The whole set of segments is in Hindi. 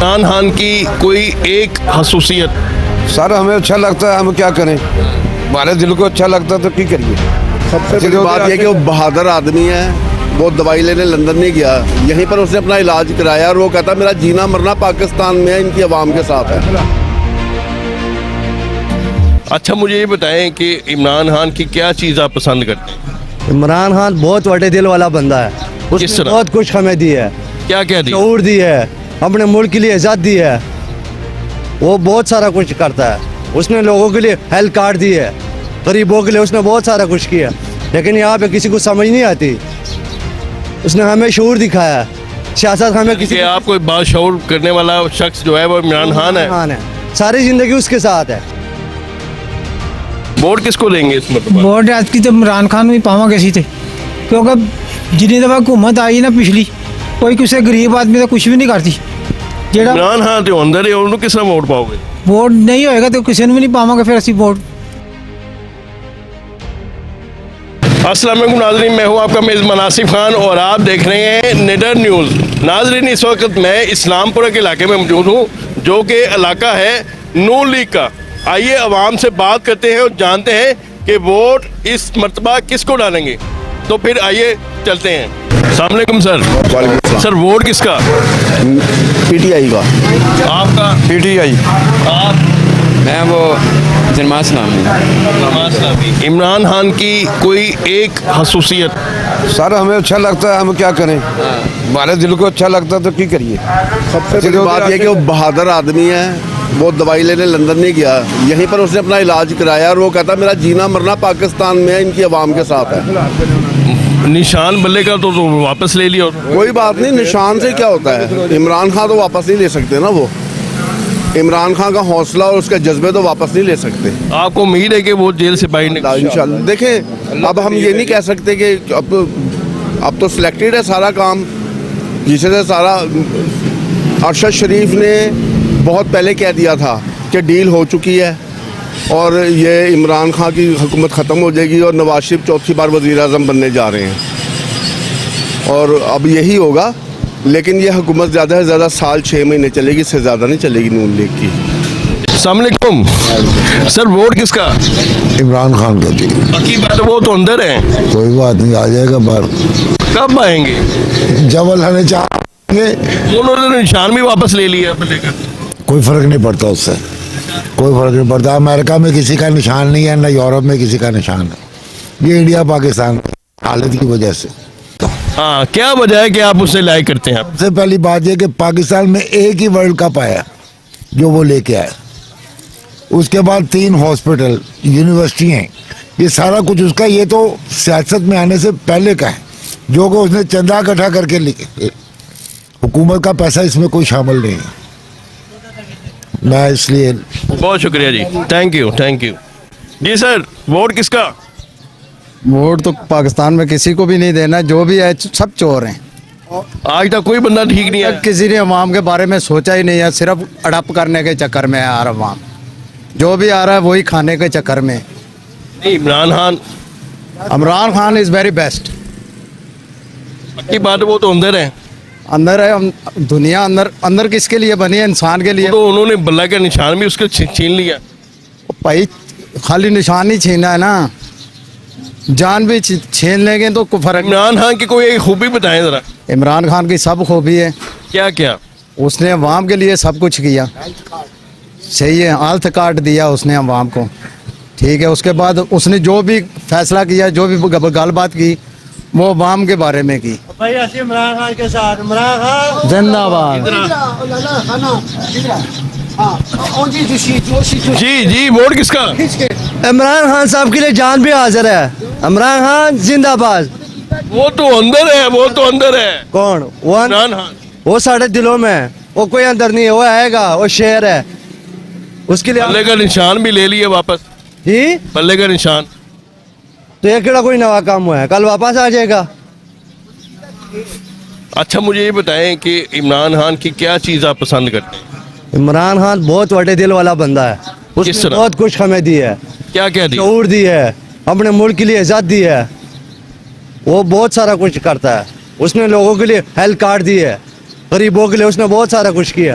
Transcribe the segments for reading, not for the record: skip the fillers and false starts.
इमरान खान की कोई एक खसूसियत? सर हमें अच्छा लगता है, हम क्या करें, हमारे दिल को अच्छा लगता है तो क्या करिए। सबसे बड़ी बात यह कि वो बहादुर आदमी है। वो दवाई लेने लंदन नहीं गया, यहीं पर उसने अपना इलाज कराया और वो कहता मेरा जीना मरना पाकिस्तान में है, इनकी आवाम के साथ है। अच्छा मुझे ये बताएं कि इमरान खान की क्या चीज़ आप पसंद करते हैं? इमरान खान बहुत बड़े दिल वाला बंदा है। किस उसने तरह? बहुत कुछ हमें दी है, क्या क्या दी? शऊर दी है, अपने मुल्क के लिए इज्जत दी है। वो बहुत सारा कुछ करता है। उसने लोगों के लिए हेल्थ कार्ड दी है, गरीबों के लिए उसने बहुत सारा कुछ किया, लेकिन यहाँ पे किसी को समझ नहीं आती। उसने हमें शऊर दिखाया है। सियासत हमें किसी कि आप कोई बाशऊर करने वाला शख्स जो है वो इमरान खान है। खान है, सारी जिंदगी उसके साथ है। वोट किसको देंगे इस मतलब? वोट आज की तो इमरान खान भी पावांगे सी थे, क्योंकि जितनी दफा हुकूमत आई ना पिछली, कोई किसी गरीब आदमी तो कुछ भी नहीं करती। जेड़ा इमरान खान तो अंदर है, उन्होंने किस तरह वोट पाओगे? वोट नहीं होएगा तो किसी ने भी नहीं पावांगे फिर असी वोट। अस्सलाम वालेकुम नाज़रीन, मैं हूं आपका मेज़बान आसिफ खान और आप देख रहे हैं निडर न्यूज़। नाज़रीन इस वक्त मैं इस्लामपुरा के इलाके में मौजूद हूं, जो कि इलाका है नून लीग का। आइए आवाम से बात करते हैं और जानते हैं कि वोट इस मरतबा किसको डालेंगे। तो फिर आइए चलते हैं। अस्सलाम वालेकुम सर। सर वोट किसका? पीटीआई का। आपका? पीटीआई। आप? मैं वो जन्मास नाम है। इमरान खान की कोई एक खसूसियत? सर हमें अच्छा लगता है, हम क्या करें, हमारे दिल को अच्छा लगता है तो क्या करिए। सबसे बड़ी बात यह कि वो बहादुर आदमी है। वो दवाई लेने लंदन नहीं गया, यहीं पर उसने अपना इलाज कराया और वो कहता मेरा जीना मरना पाकिस्तान में है, इनकी आवाम के साथ है। निशान बल्ले का तो वापस ले लिया। कोई बात नहीं, निशान से क्या होता है। इमरान खान तो वापस नहीं ले सकते ना। वो इमरान खान का हौसला और उसके जज्बे तो वापस नहीं ले सकते। आपको उम्मीद है कि वो जेल से बाहर निकल? इंशाल्लाह। देखें, अब हम ये नहीं कह सकते कि अब तो सिलेक्टेड है सारा काम, जिससे सारा अरशद शरीफ ने बहुत पहले कह दिया था कि डील हो चुकी है और ये इमरान खान की हुकूमत ख़त्म हो जाएगी और नवाज शरीफ चौथी बार वज़ीर आज़म बनने जा रहे हैं और अब यही होगा। लेकिन ये हुकूमत ज़्यादा से ज़्यादा साल 6 महीने चलेगी, इससे ज़्यादा नहीं चलेगी नून लीग की। अस्सलाम वालेकुम सर, वोट किसका? इमरान खान का जी। बाकी बात वो तो अंदर है। कोई बात नहीं, आ जाएगा बाहर। कब आएंगे? जब अल्लाह ने चाहेंगे। उन्होंने निशान भी वापस ले लिया बल्ले का। कोई फर्क नहीं पड़ता उससे, कोई फर्क नहीं पड़ता। अमेरिका में किसी का निशान नहीं है, ना यूरोप में किसी का निशान है। ये इंडिया पाकिस्तान हालत की वजह से। हाँ, क्या वजह है कि आप उससे लाइक करते हैं? सबसे पहली बात यह कि पाकिस्तान में एक ही वर्ल्ड कप आया जो वो लेके आया। उसके बाद 3 हॉस्पिटल, यूनिवर्सिटी हैं, ये सारा कुछ उसका। ये तो सियासत में आने से पहले का है, जो कि उसने चंदा इकट्ठा करके लिखे। हुकूमत का पैसा इसमें कोई शामिल नहीं है। मैं इसलिए बहुत शुक्रिया जी, थैंक यू थैंक यू। जी सर, वोट किसका? वोट तो पाकिस्तान में किसी को भी नहीं देना, जो भी है सब चोर हैं। आज तक कोई बंदा ठीक नहीं है। किसी ने अवाम के बारे में सोचा ही नहीं है, सिर्फ अड़प करने के चक्कर में है यार अवाम। जो भी आ रहा है वही खाने के चक्कर में। नहीं, Imran Khan is very best. की बात वो तो अंदर है। अंदर है दुनिया, अंदर किसके लिए बनी है? इंसान के लिए। तो उन्होंने बल्ला का निशान भी उसके छीन लिया। भाई खाली निशान ही छीना है ना, जान भी छीन लेंगे तो कोई फर्क। इमरान खान की कोई एक खूबी बताएं जरा। इमरान खान की सब खूबी है। क्या क्या? उसने अवाम के लिए सब कुछ किया, सही है। हेल्थ कार्ड दिया उसने अवाम को, ठीक है। उसके बाद उसने जो भी फैसला किया, जो भी गलबात की, वो अवाम के बारे में की। भाई इमरान खान के साथ इमरान खान जिंदाबाद। जी जी, वोट किसका? इमरान खान साहब के लिए जान भी हाजिर है। इमरान खान जिंदाबाद। वो तो अंदर है, वो तो अंदर है। कौन? इमरान खान। वो साढ़े दिलों में है, वो कोई अंदर नहीं है। वो आएगा, वो शेर है, उसके लिए बल्ले का निशान भी ले लिए वापस। जी। बल्ले का निशान तो ये केड़ा कोई नवा काम हुआ है, कल वापस आ जाएगा। अच्छा मुझे ये बताएं कि इमरान खान की क्या चीज़ आप पसंद करते हैं? इमरान खान बहुत बड़े दिल वाला बंदा है। किस उसने तरह? बहुत कुछ हमें दी है, क्या क्या दी? शऊर दी है, अपने मुल्क के लिए इज्जत दी है। वो बहुत सारा कुछ करता है। उसने लोगों के लिए हेल्थ कार्ड दी है, गरीबों के लिए उसने बहुत सारा कुछ किया,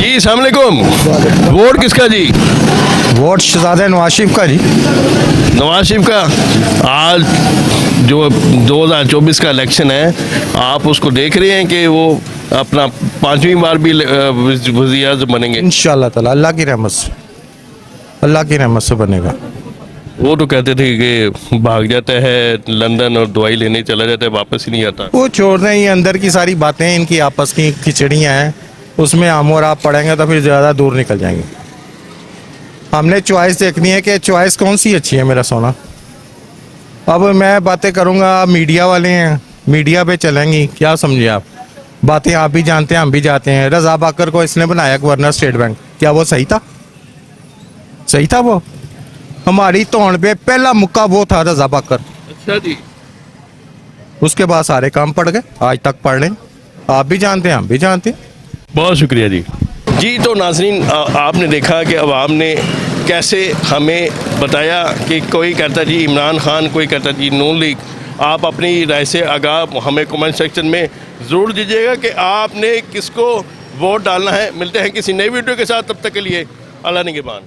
जी अस्सलाम वालेकुम। वोट किसका जी? वोट शहजादा नवाज शरीफ का जी। नवाज शरीफ का। आज जो 2024 का इलेक्शन है, आप उसको देख रहे हैं कि वो अपना 5वीं बार भी वज़ीर-ए-आज़म बनेंगे? इंशाल्लाह ताला अल्लाह की रहमत से बनेगा। वो तो कहते थे कि भाग जाता है लंदन और दवाई लेने चला जाता है, वापस ही नहीं आता। वो छोड़ रहे हैं, अंदर की सारी बातें इनकी आपस की खिचड़ियाँ हैं, उसमें हम और आप पढ़ेंगे तो फिर ज़्यादा दूर निकल जाएंगे। हमने चॉइस देखनी है कि चॉइस कौन सी अच्छी है मेरा सोना। अब मैं बातें करूँगा, मीडिया वाले हैं, मीडिया पे चलेंगी, क्या समझे आप? बातें आप भी जानते हैं, हम भी जाते हैं। रजा बाकर को इसने बनाया गवर्नर स्टेट बैंक, क्या वो सही था? सही था वो? हमारी तोड़ पे पहला मुक्का वो था रजा बाकर। अच्छा जी। उसके बाद सारे काम पड़ गए, आज तक पढ़ लें। आप भी जानते हैं, हम भी जानते हैं। बहुत शुक्रिया जी। जी तो नाज़रीन, आपने देखा कि अवाम ने कैसे हमें बताया कि कोई कहता जी इमरान खान, कोई कहता जी नून लीग। आप अपनी राय से आगाह हमें कमेंट सेक्शन में ज़रूर दीजिएगा कि आपने किसको वोट डालना है। मिलते हैं किसी नई वीडियो के साथ, तब तक के लिए अल्लाह निगहबान।